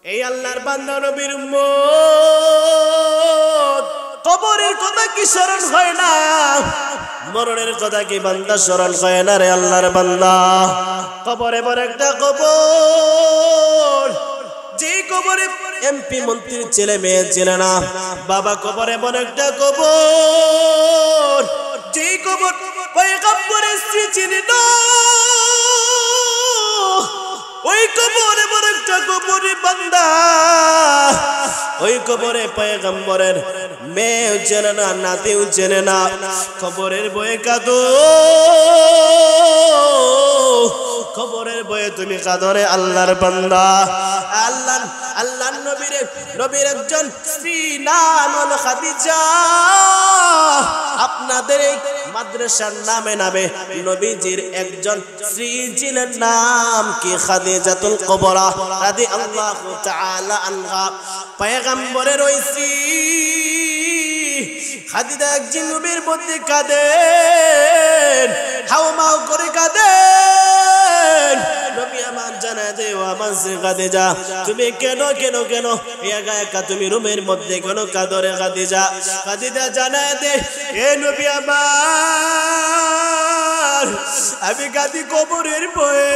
এই আল্লাহর বান্দা নবীর উম্মত কবরের কথা কি স্মরণ হয় না? মরণের কথা কি বান্দা স্মরণ হয় না রে আল্লাহর বান্দা? কবরে বড় একটা কবর, যে কবরে এমপি মন্ত্রীর ছেলে মেয়ে ছিল না। বাবা কবরে বড় একটা কবর, যে কবর পয়গম্বরের স্ত্রী ছিল না। ওই কবরে বড় একটা কবরে বান্দা, ওই কবরে পয়গম্বরের মেয়েও চেনে না, নাতিও চেনে না। কবরের বয়ে কাঁদো, কবরের বয়ে তুমি কাঁদো রে আল্লাহর বান্দা। আল্লাহর নবীর একজন স্ত্রী নাম হলো খাদিজা। আপনাদের এই মাদ্রাসার নামে নামে নবীজির একজন স্ত্রী ছিলেন, নাম কি? খাদিজাতুল কুবরা রাদিয়াল্লাহু তাআলা আনহা। পয়গম্বরের ওই স্ত্রী খাদিজা একদিন নবীর মধ্যে কাঁদেন, হাওমাও করে কাঁদেন। নবী আমার জানায় যে, ও আমার খাদিজা, তুমি কেন কেন কেন একা একা তুমি রুমের মধ্যে কেন কাঁদো রে খাদিজা? খাদিজা জানায় দে, এ নবী আমার, আমি কাঁদি কবরের ভয়ে।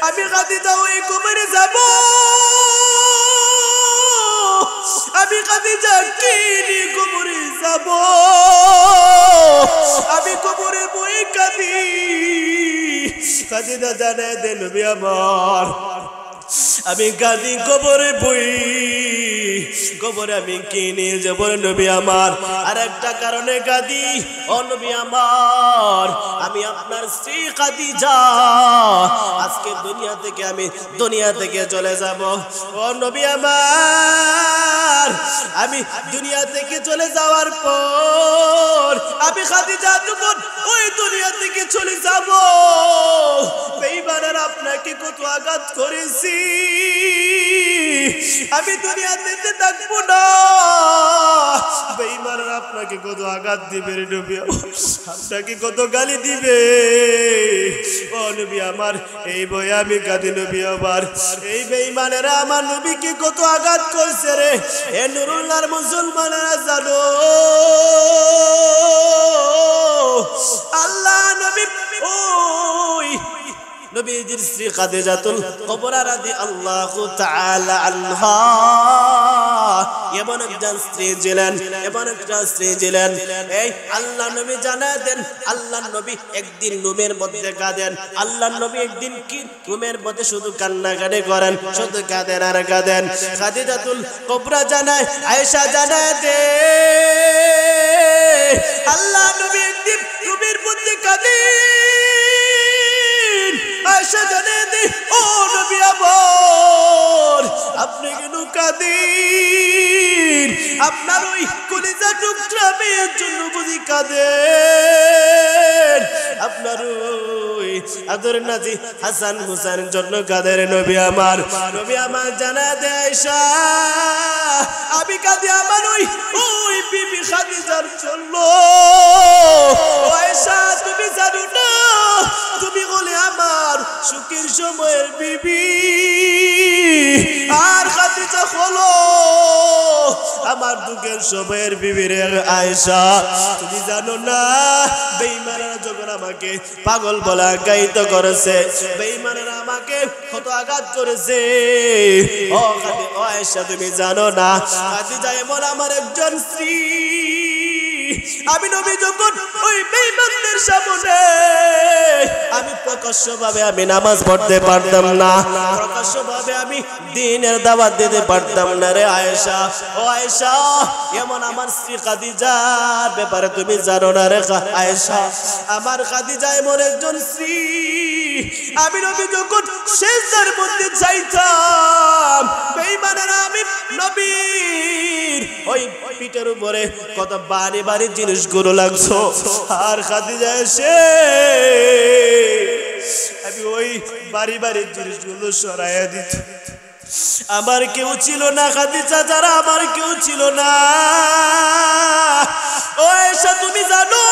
আমি খাদিজা ওই কবরে যাব, আমি খাদিজা কিনি কবরে যাব, আমি কবরে বই কাঁদি। খাদিজা জানায় দে, নবী আমার, আমি কাঁদি কবরে বই, কবরে আমি কিনে যাব নবী আমার। আর একটা কারণে কাঁদি, ও নবী আমার, আমি আপনার স্ত্রী খাদিজা আজকে দুনিয়া থেকে চলে যাব। ও নবী আমার, আমি দুনিয়া থেকে চলে যাওয়ার পর আমি খাদিজা যখন ওই দুনিয়া থেকে চলে যাব, বেঈমানরা আপনাকে কত আঘাত করেছি, আমি দুনিয়াতে থাকবো না। বেঈমানরা আপনাকে কত আঘাত দিবে রে নবী, আপনাকে কত গালি দিবে। ও নবী আমার, এই বই আমি কাঁদি নবী আমার। এই বেঈমানেরা আমার নবীকে কত আঘাত করছে রে। এ নুরুল্লাহর মুসলমানেরা জানো, আল্লাহ নবী ওই নবীজির স্ত্রী খাদিজাতুল কুবরা রাদিয়াল্লাহু তাআলা আনহা এমন একজন স্ত্রী ছিলেন। এই আল্লাহ নবী জানায় দেন, আল্লাহ নবী একদিন রুমের মধ্যে কাঁদেন। আল্লাহ নবী একদিন কি রুমের মধ্যে শুধু কান্নাকাটি করেন, শুধু কাঁদেন আর কাঁদেন। খাদিজাতুল কুবরা জানায়, আয়েশা জানায় দে, আল্লাহ নবী একদিন রুমের মধ্যে কাঁদেন। আয়েশা জানায় দে, ও নবী আমার, আপনি কেন কাঁদেন? আপনার ওই কলিজা টুকরা মেয়ের জন্য বুঝি কাঁদেন? আপনার ওই আদর নাজি হাসান হুসাইনের জন্য কাঁদেন নবী আমার। নবী আমার জানায় দে, আয়েশা, আমি কাঁদি আমার ওই বিবি খাদিজার জন্য। আয়েশা, তুমি জানো না, তুমি বলে আমার সুখের সময়ের বিবি, আর খাদিজা হলো আমার দুঃখের সময়ের বিবি রে আয়েশা। তুমি জানো না, বেঈমানরা যখন আমাকে পাগল বলে আখ্যায়িত করেছে, বেঈমানরা আমাকে কত আঘাত করেছে। ও আয়েশা, তুমি জানো না, খাদিজা এমন আমার একজন স্ত্রী, আমি নবী যখন ওই বেঈমানদের সামনে আমি প্রকাশ্যভাবে আমি নামাজ পড়তে পারতাম না, প্রকাশ্যভাবে আমি দ্বীনের দাওয়াত দিতে পারতাম না রে আয়েশা। ও আয়েশা, এমন আমার স্ত্রী খাদিজার ব্যাপারে তুমি জানো না রে আয়েশা। আমার খাদিজা এমন একজন স্ত্রী, আমি নবী যখন সিজদার মধ্যে যাইতাম, বেঈমানেরা আমি নবীর ওই পিঠের উপরে কত বাড়ি বাড়ি জিনিসগুলো লাগছো, আর খাদিজা এসে আমি ওই বাড়ি বাড়ি জিনিসগুলো সরাইয়া দিত। আমার কেউ ছিল না খাদিজা যারা, আমার কেউ ছিল না। ও আয়েশা, তুমি জানো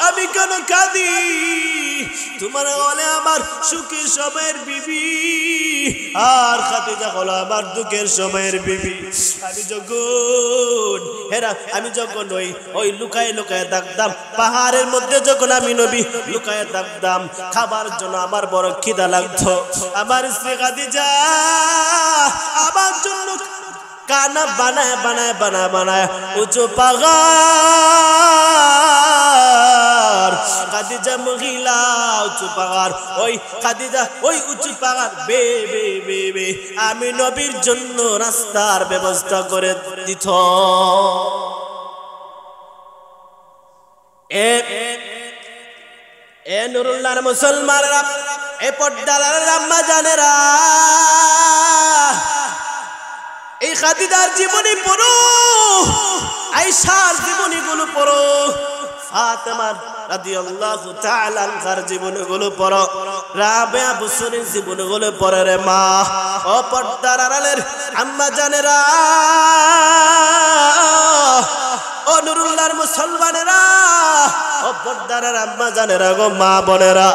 আমি কেন কাঁদি? তোমার বলে আমার সুখী সময়ের বিবি আর খাদিজা হলো আমার দুঃখের সময়ের বিবি। আমি যখন ওই লুকায় লুকায় থাকতাম পাহাড়ের মধ্যে, যখন আমি নবী লুকায় থাকতাম খাবার জন্য, আমার বড় খিদা লাগতো। আমার স্ত্রী খাদিজা আমার জন্য কানা বানায় বানায় বানায় বানায় উঁচু পাহাড়, খাদিজা মহিলা উঁচু পাহাড়, ওই খাদিজা ওই উঁচু পাহাড় বে বে বে বে আমি নবীর জন্য রাস্তার ব্যবস্থা করে দিত। এ নুরুল্লাহর মুসলমানেরা, এ পর্দার আম্মা জানেরা, এই খাদিজার জীবনী পড়ো, আয়েশার জীবনীগুলো পড়ো, ফাতেমা রাদিয়াল্লাহু তাআলা আনহার জীবনীগুলো পড়ো, রাবেয়া বুসরির জীবনীগুলো পড়ো রে মা। ও পর্দার আড়ালের আম্মা জানেরা, ও নুরুল্লাহর মুসলমানেরা, ও পর্দার আম্মা জানেরা গো মা বোনেরা,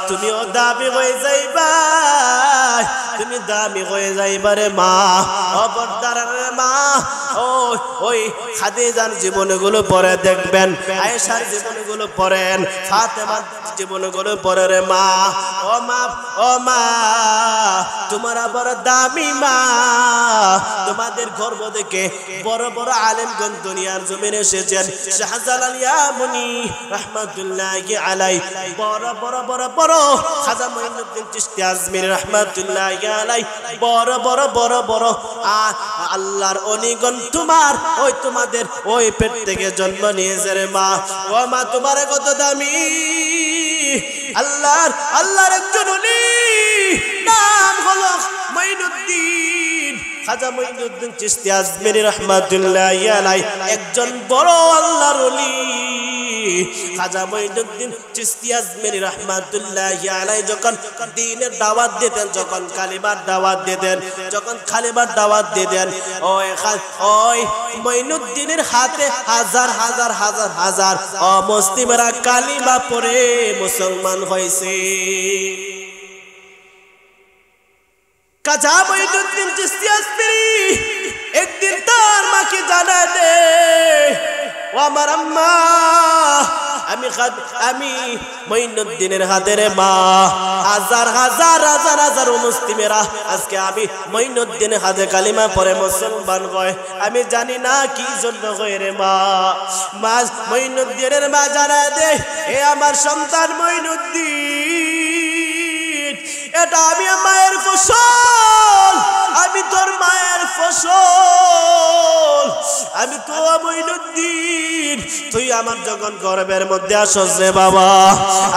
তুমিও দাবি হয়ে যাইবা, তুমি দামি হয়ে যাইবারে মা। ও পর্দার মা, ওই খাদিজার জীবনগুলো পড়ে দেখবেন, আয়েশার জীবনগুলো পড়েন, ফাতেমার জীবনগুলো পড়ে রে মা। ও মা, ও মা, তোমার বড় দামি মা, তোমাদের গর্ব দেখে বড় বড় আলেমগণ দুনিয়ার জমিনে এসেছেন। শাহজালাল ইয়ামনি রাহমাতুল্লাহি আলাইহি, বড় বড় বড় বড় খাজা মুঈনুদ্দিন চিশতি আজমিরি রাহমাতুল্লাহি আলাইহি, বড় বড় বড় বড় আল্লাহর অলিগণ তোমার ওই তোমাদের ওই পেট থেকে জন্ম নিয়েছে রে মা। ও মা, তোমার কত দামি, আল্লাহর একজন ওলি, নাম হলো মুঈনুদ্দিন, খাজা মুঈনুদ্দিন চিশতি আজমিরি রাহমাতুল্লাহি আলাইহি, একজন বড় আল্লাহর ওলি। খাজা মুঈনুদ্দিন চিশতি আজমিরি রাহমাতুল্লাহি আলাইহি যখন দ্বীনের দাওয়াত দিতেন, যখন কালিমার দাওয়াত দিতেন, যখন কালিমার দাওয়াত দিতেন, ওই মুঈনুদ্দিনের হাতে হাজার হাজার হাজার হাজার অমুসলিমরা কালিমা পড়ে মুসলমান হয়েছে। খাজা মুঈনুদ্দিন চিশতি আজমিরি একদিন তার মাকে জানা দে, ও আমার আম্মা, আমি মুঈনুদ্দিনের হাতের মা, হাজার হাজার হাজার হাজার মুসলিমেরা আজকে আমি মুঈনুদ্দিনের হাতে কালিমা পড়ে মুসলমান হয়, আমি জানি না কি জন্য হয় রে মা। মুঈনুদ্দিনের মা জানা দে, এ আমার সন্তান মুঈনুদ্দিন, এটা আমি মায়ের ফসল, আমি তোর মায়ের ফসল, আমি তো মুঈনুদ্দিন, তুই আমার যখন গর্বের মধ্যে আসস রে বাবা,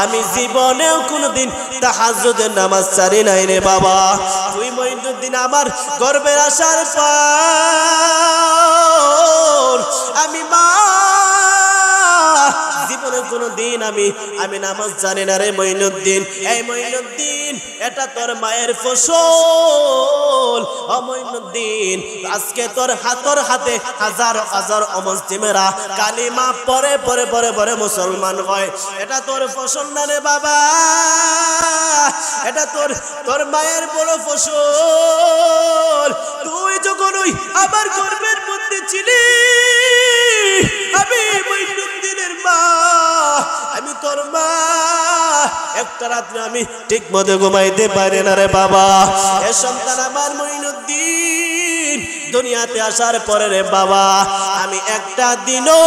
আমি জীবনেও কোনোদিন তাহাজ্জুদের নামাজ ছাড়ি নাই রে বাবা, তুই মুঈনুদ্দিন আমার গর্বের আসার পর আমি মা জীবনে কোনোদিন আমি নামাজ জানি না রে মুঈনুদ্দিন। এই মুঈনুদ্দিন, এটা তোর মায়ের ফসল। ও মুঈনুদ্দিন, আজকে তোর হাতে হাজার হাজার অমুসলিমেরা কালিমা পড়ে পড়ে পড়ে পড়ে মুসলমান হয়, এটা তোর ফসল না রে বাবা, এটা তোর মায়ের বড় ফসল। তুই যখন ওই আমার গর্বের মধ্যে ছিলি, আমি মুঈনুদ্দিনের মা, আমি তোর মা, একটা রাত্রে আমি ঠিক মতো ঘুমাইতে পারি না রে বাবা। এ সন্তান আমার মুঈনুদ্দিন দুনিয়াতে আসার পরে রে বাবা, আমি একটা দিনও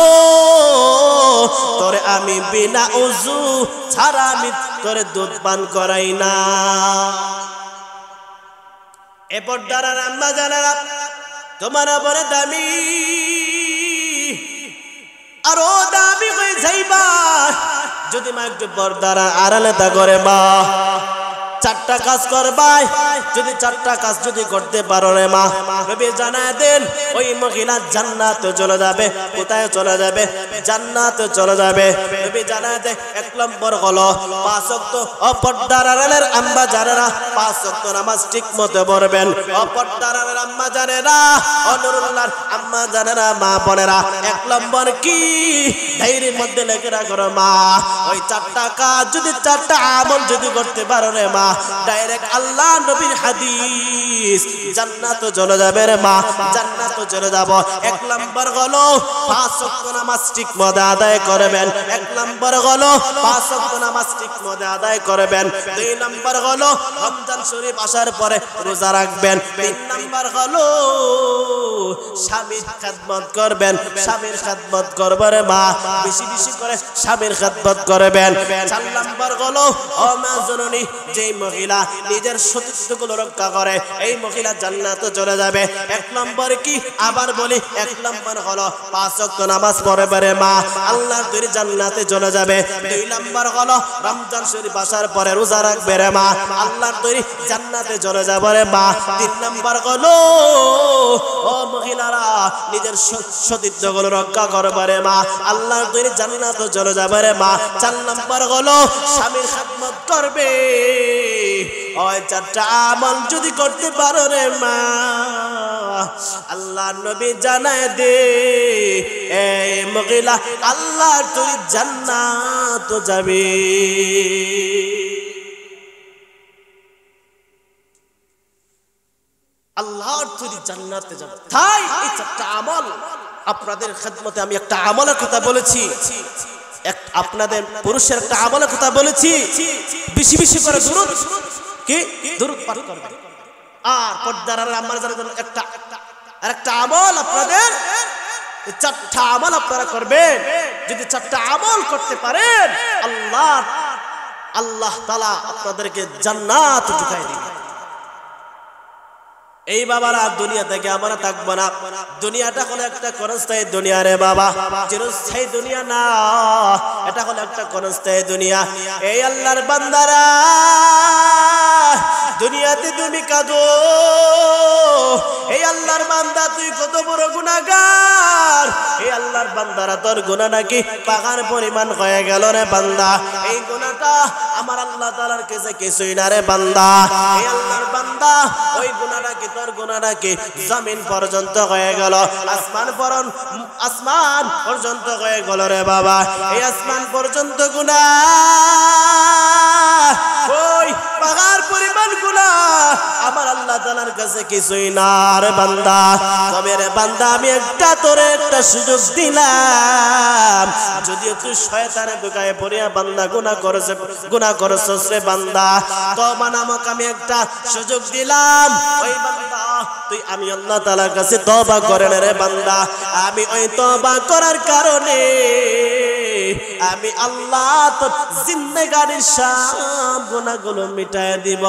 তোরে আমি বিনা ওযু ছাড়া আমি তোরে দুধ পান করাই না। এরপর দ্বারা আম্মা জানারা, তোমার বড় দামি, আরো দামি হয়ে যাইবা যদি মা একটু পর্দার আড়ালে তা করে মা। চারটা কাজ করবাই, যদি চারটা কাজ যদি করতে পারো রে মা, নবী জানায় দেন ওই মহিলা জান্নাতে চলে যাবে। কোথায় চলে যাবে? জান্নাতে চলে যাবে। নবী জানায় দেন এক নম্বর হলো 5 ওয়াক্ত অপর্দার আড়ালের আম্মা জানেরা 5 ওয়াক্ত নামাজ ঠিক মতো পড়বেন। অপর্দার আড়ালের আম্মা জানেরা, অনুরুল্লাহর আম্মা জানেরা, মা বোনেরা, এক নম্বর কি ডায়েরির মধ্যে লিখে রাখো মা, ওই চারটা কাজ যদি চারটা আমল যদি করতে পারো রে মা, ডাইরেক্ট আল্লাহ নবীর হাদিস জান্নাত চলে যাবে রে মা জান্নাত চলে যাব এক নাম্বার হলো 5 ওয়াক্ত নামাজ ঠিকমতো আদায় করবেন এক নাম্বার হলো 5 ওয়াক্ত নামাজ ঠিকমতো আদায় করবেন দুই নাম্বার হলো রমজান শরীফ আসার পরে রোজা রাখবেন তিন নাম্বার হলো স্বামীর খেদমত করবেন স্বামীর খেদমত করবে মা বেশি বেশি করে স্বামীর খেদমত করবেন চার নাম্বার হলো ও মা জননী যেই মহিলা নিজের সতীত্বগুলো রক্ষা করে এই মহিলা জান্নাতে চলে যাবে এক নম্বর কি আবার বলি এক নম্বর হলো 5 ওয়াক্ত নামাজ পড়বে রে মা আল্লাহর তৈরি জান্নাতে চলে যাবে দুই নম্বর হলো রমজান শরীফ আসার পরে রোজা রাখবে রে মা আল্লাহর তৈরি জান্নাতে চলে যাবে রে মা তিন নম্বর হলো ও মহিলারা নিজের সতীত্বগুলো রক্ষা করবে রে মা আল্লাহর তৈরি জান্নাতে চলে যাবে রে মা চার নম্বর হলো স্বামীর খেদমত করবে ওই চারটা আমল যদি করতে পারো রে মা আল্লাহ নবী জানায় দে এই মহিলা আল্লাহর তৈরি জান্নাত যাবে আল্লাহর তৈরি জান্নাতে যাবে তাই এই চারটা আমল আপনাদের খেদমতে আমি একটা আমলের কথা বলেছি আপনাদের পুরুষের একটা আমলের কথা বলেছি বেশি বেশি করে দুরূদ কি দুরূদ পাঠ করবেন আর পর্দার আম্মার জন্য একটা আমল আপনাদের চারটা আমল আপনারা করবেন যদি চারটা আমল করতে পারেন আল্লাহ তাআলা আপনাদেরকে জান্নাত ঢুকায় দিবেন এই বাবারা দুনিয়া থেকে আমরা থাকবো না দুনিয়াটা হলো একটা ক্ষণস্থায়ী দুনিয়া রে বাবা চিরস্থায়ী দুনিয়া না এটা হলো একটা ক্ষণস্থায়ী দুনিয়া এই আল্লাহর বান্দারা দুনিয়াতে তুমি কাঁদো এই আল্লাহর বান্দা তুই কত বড় গুনাহগার এই আল্লাহর বান্দারা তোর গুনাহ নাকি পাহাড় পরিমাণ হয়ে গেল রে বান্দা এই গুনাহটা আমার আল্লাহ তাআলার কাছে কিছুই না রে বান্দা এই আল্লাহর বান্দা ওই গুনাহটা কি তোর গুনাহটা কি জমিন পর্যন্ত হয়ে গেল আসমান পর্যন্ত হয়ে গেল রে বাবা এই আসমান পর্যন্ত গুনাহ ওই পাহাড় পরিমাণ গুনাহ আমার আল্লাহ তাআলার কাছে কিছুই না রে বান্দা তবে রে বান্দা আমি তোরে একটা সুযোগ দিলাম যদিও তুই শয়তানের ধোঁকায় পড়িয়া বান্দা গুনাহ করছস রে বান্দা তওবা নামক আমি একটা সুযোগ দিলাম ওই বান্দা তুই আমি আল্লাহ তাআলার কাছে তওবা করে রে বান্দা আমি ওই তওবা করার কারণে আমি আল্লাহ তোর জিন্দেগানির সব গুনাহগুলো মিটায় দিব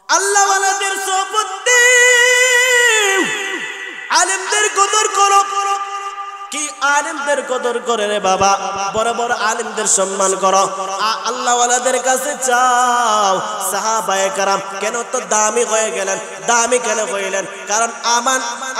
আল্লাহ ওয়ালাদের সোহবত আলেমদের কদর করো কি আলেমদের কদর করে রে বাবা বড় বড় আলেমদের সম্মান করো আল্লাহ ওয়ালাদের কাছে চাও সাহাবায়ে কেরাম কেন তো দামি হয়ে গেলেন দামি কেন হইলেন কারণ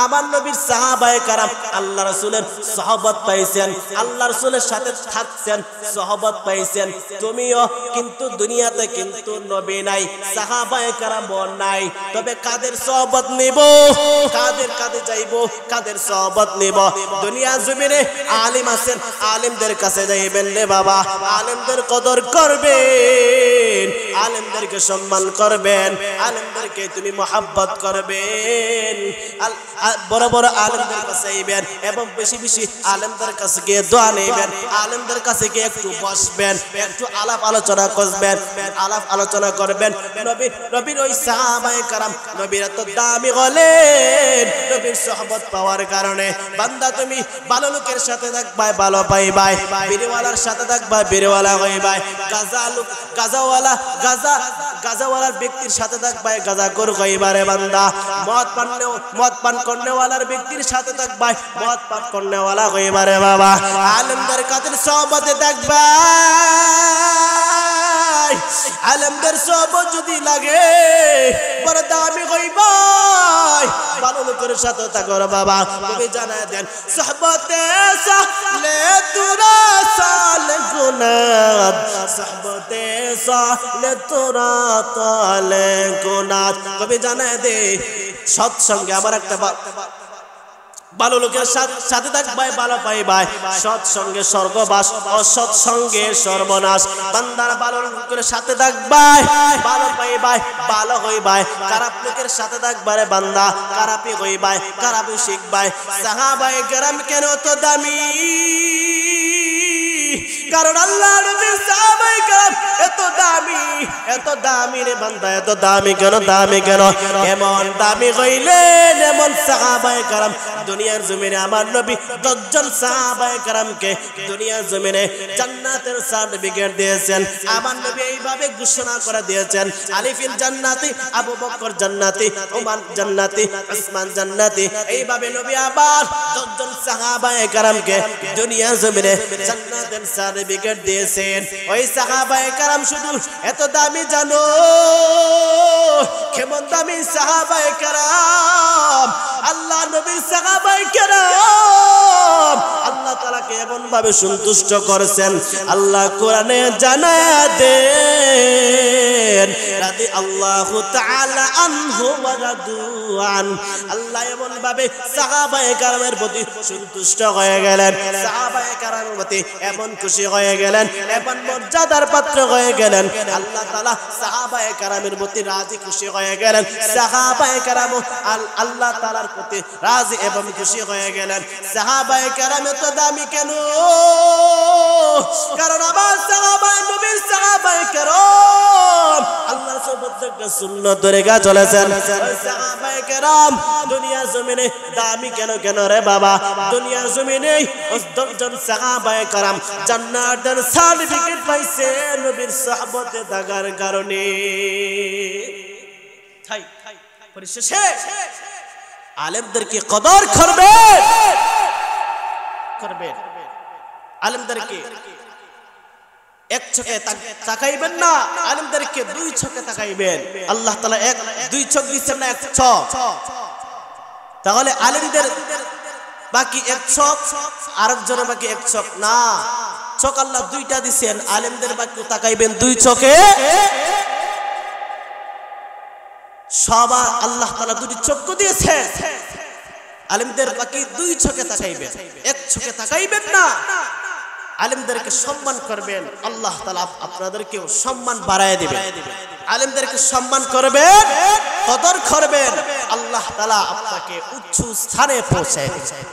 আমার নবীর সাহাবায়ে কেরাম আল্লাহ রাসূলের সুহবত পাইছেন আল্লাহ রাসূলের সাথে থাকছেন সুহবত পাইছেন তুমিও কিন্তু দুনিয়াতে কিন্তু নবী নাই সাহাবায়ে কেরাম নাই তবে কাদের সুহবত নিব কাদের যাইব কাদের সুহবত নিব দুনিয়া জমিনে আলেম আছেন আলেমদের কাছে যাইবেন রে বাবা আলেমদের কদর করবেন আলেমদেরকে সম্মান করবেন আলেমদেরকে তুমি মহব্বত করবেন বড় বড় আলেমদের কাছে যাইবেন এবং বেশি বেশি আলেমদের কাছে গিয়ে দোয়া নেবেন আলেমদের কাছে গিয়ে একটু বসবেন একটু আলাপ আলোচনা করবেন নবীর ওই সাহাবায়ে কেরাম নবীর এত দামি হলেন নবীর সুহবত পাওয়ার কারণে বান্দা তুমি ভালো লোকের সাথে থাকবাই ভালো পাইবাই বিড়িওয়ালার সাথে থাকবাই বিড়িওয়ালা হইবাই গাজাওয়ালার ব্যক্তির সাথে থাকবাই গাজাখোর হইবারে বান্দা মদ পান করনেওয়ালার ব্যক্তির সাথে থাকবাই মদ পান করনেওয়ালা হইবারে বাবা আলেমদের কাছে সোহবতে থাকবাই আলেমদের সোহবত যদি লাগে বড় দামি হইবাই ভালো লোকের সাথে থাকর বাবা তুমি জানায় দেন সোহবতে সালে তুরা সালে গুনাত সোহবতে সালে তুরা তালে গুনাত তুমি জানায় দে সৎসঙ্গে আমার একটা ভালো লোকের সাথে থাকবাই ভালো পাইবাই, সৎ সঙ্গে স্বর্গবাস, অসৎ সঙ্গে সর্বনাশ। বান্দার ভালো লোকের সাথে থাকবাই ভালো পাইবাই, ভালো হইবাই। খারাপ লোকের সাথে থাকবারে বান্দা খারাপই হইবাই, খারাপই শিখবাই। সাহাবায়ে কেরাম কেন তো দামি? কারণ আল্লাহ নবীর সাহাবায়ে কেরাম এত দামি রে বান্দা, এত দামি কেন? দামি কেন? এমন দামি হইলেন এমন সাহাবায়ে কেরাম দুনিয়ার জমিনে আমার নবী 10 জন সাহাবায়ে কেরামকে দুনিয়ার জমিনে জান্নাতের সার্টিফিকেট দিয়েছেন। আমার নবী এইভাবে ঘোষণা করে দিয়েছেন, আলিফিল জান্নাতি, আবু বকর জান্নাতি, ওমর জান্নাতি, উসমান জান্নাতি। এইভাবে নবী আবার 10 জন সাহাবায়ে কেরামকে দুনিয়ার জমিনে জান্নাতের সার্টিফিকেট দিয়েছেন। ওই সাহাবায়ে কেরাম শুধু এত দামি জানো? কেমন দামি সাহাবায়ে কেরাম! আল্লাহ নবীর সাহাবায়ে কেরাম আল্লাহ তাআলাকে এমন ভাবে সন্তুষ্ট করেছেন, আল্লাহ কোরআনে জানায়া দেন রাদিয়াল্লাহু তাআলা আনহু ওয়া রাদুআন। আল্লাহ এমন ভাবে সাহাবায়ে কেরামের প্রতি সন্তুষ্ট হয়ে গেলেন, সাহাবায়ে কেরামের প্রতি এমন খুশি হয়ে গেলেন, এমন মর্যাদার পাত্র হয়ে গেলেন। আল্লাহ তাআলা সাহাবায়ে কেরামের প্রতি রাজি খুশি হয়ে গেলেন, সাহাবায়ে কেরাম আল্লাহ তাআলার প্রতি রাজি এবং খুশি হয়ে গেলেন। সাহাবায়ে কেরাম এত দামি কেন? কারণ আমার সাহাবায়ে নবীর সাহাবায়ে কেরাম আল্লাহর প্রত্যেকটা সুন্নাত ধরে চলেছেন। সাহাবায়ে কেরাম দুনিয়ার জমিনে দামি কেন? কেন রে বাবা? দুনিয়ার জমিনে 10 জন সাহাবায়ে কেরাম জান্নাতের সার্টিফিকেট পাইছে নবীর সাহাবতে থাকার কারণে। পরিশেষে আলেমদেরকে কদর করবেন, আলেমদেরকে এক চোখে তাকাইবেন না, আলেমদেরকে 2 চোখে তাকাইবেন। আল্লাহ তাআলা 2 চোখ দিচ্ছেন না, 1 চোখ। তাহলে আলেমদের বাকি 1 চোখ, আরেকজনের বাকি 1 চোখ না, চোখ আল্লাহ 2টা দিচ্ছেন। আলেমদের বাকি তাকাইবেন 2 চোখে। সবার আল্লাহ তাআলা 2টি চক্ষু দিয়েছেন, আলেমদের বাকি 2 চোখে তাকাইবেন, 1 চোখে তাকাইবেন না। আলেমদেরকে সম্মান করবেন, আল্লাহ তাআলা আপনাদেরকেও সম্মান বাড়ায় দিবেন। আলেমদেরকে সম্মান করবেন, কদর করবেন, আল্লাহ তাআলা আপনাকে উচ্চ স্থানে পৌঁছায় দিবেন।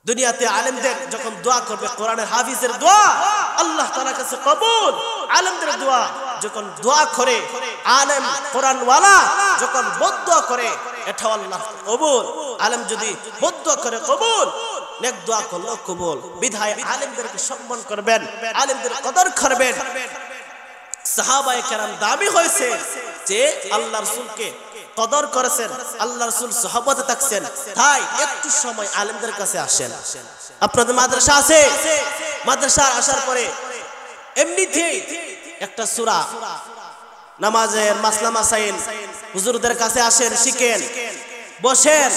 দুনিয়াতে আলেমদের যখন দোয়া করবে, কোরআনের হাফিজের দোয়া আল্লাহ তাআলার কাছে কবুল। আলেমদের দোয়া যখন দোয়া করে, আলেম কোরআনওয়ালা যখন বদদোয়া করে, এটাও আল্লাহ কবুল। আলেম যদি বদদোয়া করে কবুল, নেক দোয়া করলেও কবুল। বিধায় আলেমদেরকে সম্মান করবেন, আলেমদের কদর করবেন। সাহাবায়ে কেরাম দামি হয়েছে যে আল্লাহ রাসূলকে কদর করেছেন, আল্লাহ রাসূল সাহাবতে থাকছেন, তাই একটু সময় আলেমদের কাছে আসেন। আপনাদের মাদ্রাসা আছে, মাদ্রাসা আসার পরে এমনিতেই একটা সূরা নামাজের মাসলা মাসাইল হুজুরদের কাছে আসেন, শিখেন, বসেন।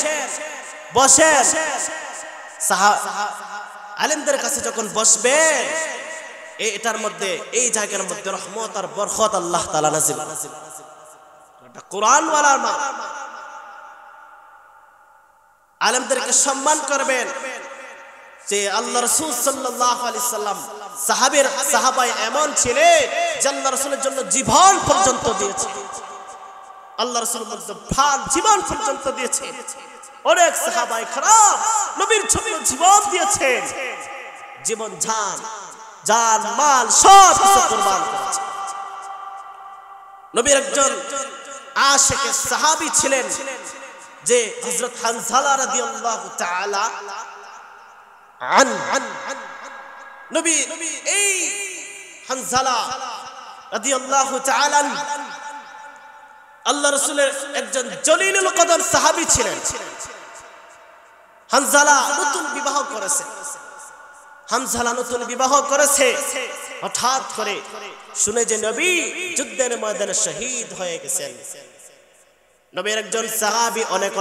আলেমদের কাছে যখন বসবেন, এটার মধ্যে, এই জায়গার মধ্যে রহমত আর বরকত আল্লাহ তাআলা নাযিল। এটা কোরআনওয়ালার মা। আলেমদেরকে সম্মান করবেন যে আল্লাহ রাসূল সাল্লাল্লাহু আলাইহি সাল্লাম সাহাবায়ে এমন ছিলেন যে আল্লাহ রাসূলের জন্য জীবন পর্যন্ত দিয়েছে। আল্লাহ রাসূল জীবন পর্যন্ত দিয়েছে। অনেক সাহাবায়ে কেরাম নবীর জন্য জীবন দিয়েছেন, জীবন জান মাল সব কিছু কুরবান করেছেন। নবীর একজন আশিক সাহাবী ছিলেন যে হযরত হানজালা রাদিয়াল্লাহু তাআলা নবী, এই হানজালা রাদিয়াল্লাহু তাআলা আল্লাহ রাসূলের একজন জলিলুল কদর সাহাবী ছিলেন। হানজালা নতুন বিবাহ করেছে। হঠাৎ করে শুনে যে নবী যুদ্ধের ময়দানে শহীদ হয়ে গেছেন। নবীর একজন সাহাবী, অনেক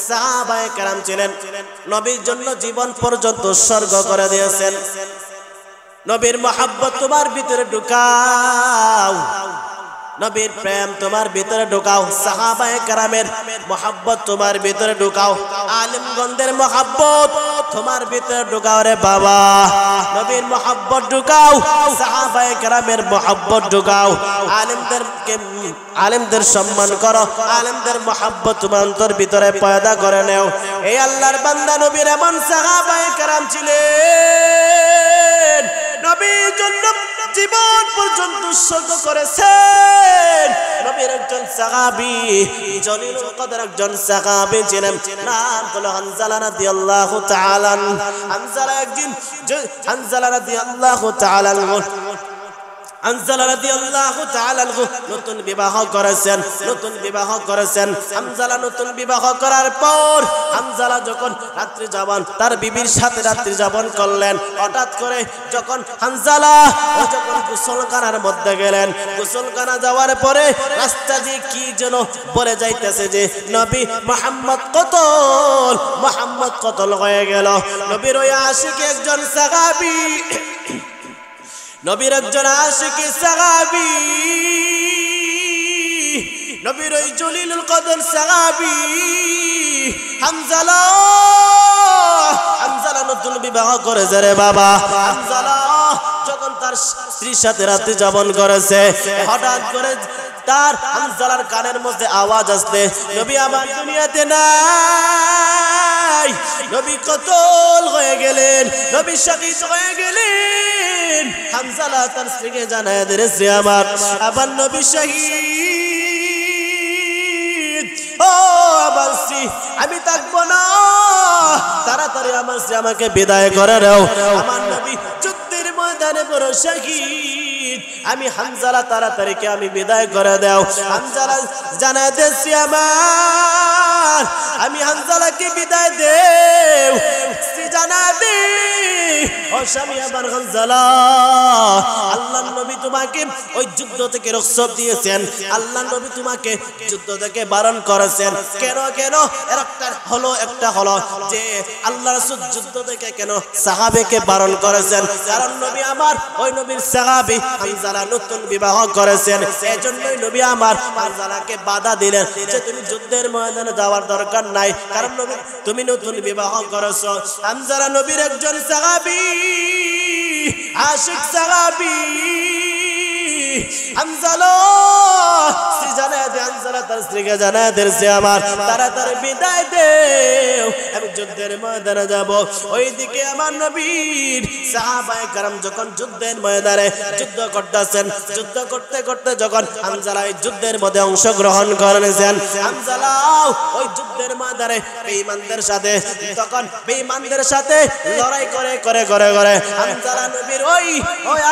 সাহাবায়ে কেরাম ছিলেন, নবীর জন্য জীবন পর্যন্ত উৎসর্গ করে দিয়েছেন। নবীর মহব্বত তোমার ভিতরে ঢুকাও, নবীর প্রেম তোমার ভিতরে ঢুকাও, সাহাবায়ে কেরামের মহব্বত তোমার ভিতরে ঢুকাও, আলেমগণদের মহব্বত তোমার ভিতরে ঢুকাও রে বাবা। নবীর মহব্বত ঢুকাও, সাহাবায়ে কেরামের মহব্বত ঢুকাও, আলেমদের সম্মান করো, আলেমদের মহব্বত তোমার অন্তর ভিতরে পয়দা করে নেও। এই আল্লাহর বান্দা নবীর এমন সাহাবায়ে কেরাম ছিলেন, নবীর জন্য জীবন পর্যন্ত উৎসর্গ করেছেন। নবীর একজন সাহাবী, জলিলুল কদর একজন সাহাবী ছিলেন, নাম হলো হানজালা রাদিয়াল্লাহু তাআলা। হানজালা রাদিয়াল্লাহু তাআলা হানজালা রাদিয়াল্লাহু তাআলা নতুন বিবাহ করেছেন। হানজালা নতুন বিবাহ করার পর হানজালা যখন রাত্রি যাপন তার বিবির সাথে রাত্রি যাপন করলেন, হঠাৎ করে যখন হানজালা যখন গোসলখানার মধ্যে গেলেন, গোসলখানা যাওয়ার পরে রাস্তা দিয়ে কি যেন বলে যাইতেছে যে নবী মুহাম্মদ কতল হয়ে গেল। নবীর ওই আশিক একজন সাহাবী, নবীর একজন আশিকি সাহাবী, নবীর ওই জলিলুল কদর সাহাবী হানজালা নতুন বিবাহ করেছে রে বাবা। হানজালা যখন তার স্ত্রীর সাথে রাত্রি যাপন করেছে, হঠাৎ করে তার হানজালার কানের মধ্যে আওয়াজ আসছে, নবী আমার দুনিয়াতে নাই, নবী কতল হয়ে গেলেন, নবী শহীদ হয়ে গেলেন। হানজালা তার স্ত্রীকে জানায় দিয়েছে আমার নবী শহীদ। ও আমার স্ত্রী, আমি থাকবো না, তাড়াতাড়ি আমার স্ত্রী আমাকে বিদায় করে দাও। আমার নবী যুদ্ধের ময়দানে বড় শহীদ, আমি হানজালা তাড়াতাড়িকে আমি বিদায় করে দাও। হানজালা জানায় দিয়েছে আমি হানজালাকে বিদায় দেও। স্ত্রী জানায় দে, ও স্বামী আমার হানজালা, আল্লাহর নবী তোমাকে ওই যুদ্ধ থেকে রক্ষা দিয়েছেন, আল্লাহর নবী তোমাকে যুদ্ধ থেকে বারণ করেছেন। কেন একটা হলো যে আল্লাহ রাসূল যুদ্ধ থেকে কেন সাহাবীকে বারণ করেছেন? কারণ নবী আমার ওই নবীর সাহাবী হানজালা নতুন বিবাহ করেছেন, এজন্যই নবী আমার হানজালাকে বাধা দিলেন যে তুমি যুদ্ধের ময়দানে যাওয়ার দরকার নাই, কারণ নবী তুমি নতুন বিবাহ করেছো। হানজালা নবীর একজন সাহাবী, আশিক সাহাবী। হানজালা স্ত্রী জানায় দে, হানজালা তার স্ত্রীকে জানায় দিয়েছে আমার তাড়াতাড়ি বিদায় দেও, আমি যুদ্ধের ময়দানে যাব। ওইদিকে আমার নবীর সাহাবায়ে কেরাম যখন যুদ্ধের ময়দানে যুদ্ধ করতেছেন, যুদ্ধ করতে করতে যখন হানজালা এই যুদ্ধের মধ্যে অংশগ্রহণ করেছেন, হানজালা ওই যুদ্ধের ময়দানে বেঈমানদের সাথে তখন বেঈমানদের সাথে লড়াই করে হানজালা নবীর ওই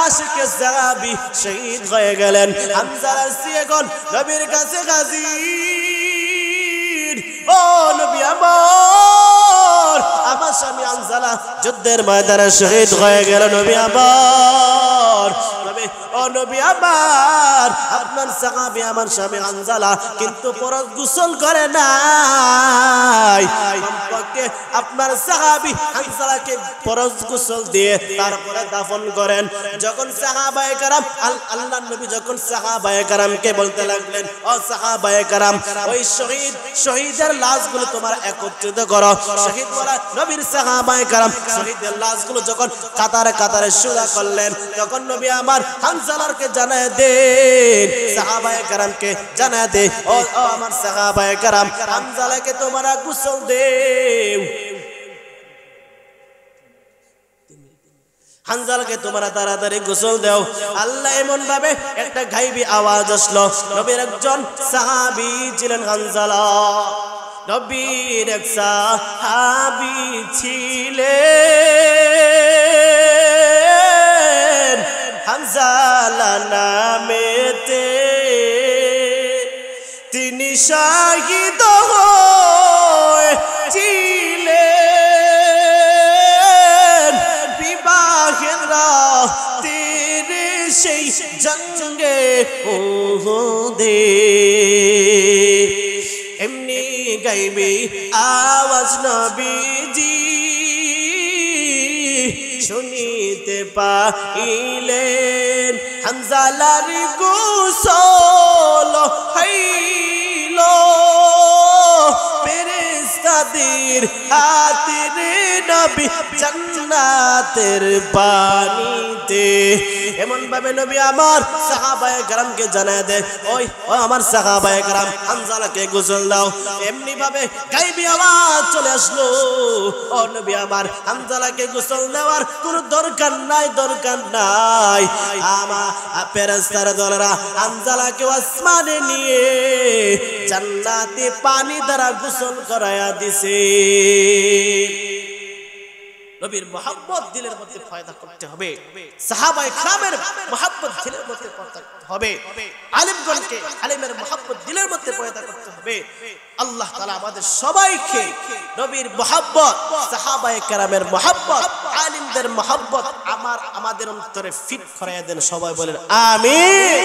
আশিকে সাহাবী শহীদ হয়ে গেলেন। হানজালা এখন নবীর কাছে হাজির। ও নবী আমার স্বামী হানজালা যুদ্ধের ময়দানে শহীদ হয়ে গেল। নবী আমার, ও নবী আমার, আপনার সাহাবী আমার স্বামী হানজালা কিন্তু ফরজ গোসল করে নাই, কমপক্ষে আপনার সাহাবী হানজালাকে ফরজ গোসল দিয়ে তারপরে দাফন করেন। যখন সাহাবায়ে কেরাম আল্লাহর নবী যখন সাহাবায়ে কেরামকে বলতে লাগলেন, ও সাহাবায়ে কেরাম, ওই শহীদের লাশগুলো তোমার একত্রিত করো। শহীদ বলা নবীর সাহাবায়ে কেরাম শহীদের লাশগুলো যখন কাতারে কাতারে সুদা করলেন, তখন নবী আমার হানজালাকে জানায় দেন, সাহাবায়ে কেরামকে জানায় দে, ও আমার সাহাবায়ে কেরাম, হানজালাকে তোমরা গোসল দেও, হানজালাকে তোমরা তাড়াতাড়ি গোসল দাও। আল্লাহ এমন ভাবে একটা গায়বী আওয়াজ আসলো। নবীর একজন সাহাবী ছিলেন হানজালা, নবীর এক সাহাবী ছিলেন হানজালা নামেতে, তিনি শহীদ হয়েছিলেন বিবাহের রাতের সেই জঙ্গে উহুদে। এমনি গায়বী আওয়াজ নবীজি শুনিতে পাইলেন, হানজালার গোসল হইল ফেরেশতাদের হাতে রে নবী জান্নাতের পানিতে। এমন ভাবে নবী আমার সাহাবায়ে কেরামকে জানায় দেয়, ওই ও আমার সাহাবায়ে কেরাম হানজালাকে গোসল দাও। এমনি ভাবে গায়বী আওয়াজ চলে আসলো, ও নবী আমার হানজালাকে গোসল দেওয়ার কোনো দরকার নাই, দরকার নাই। আমার ফেরেশতার দলেরা হানজালাকে আসমানে নিয়ে জান্নাতে পানি দ্বারা গোসল করায়া দিছে। নবীর মহব্বত দিলের মধ্যে পয়দা করতে হবে, সাহাবায়ে কেরামের মহব্বত দিলের মধ্যে পয়দা করতে হবে, আলেমগণকে আলেমের মহব্বত দিলের মধ্যে পয়দা করতে হবে। আল্লাহ তাআলা আমাদের সবাইকে নবীর মহব্বত, সাহাবায়ে কেরামের মহব্বত, আলেমদের মহব্বত আমাদের অন্তরে ফিট করায়া দেন। সবাই বলেন আমিন।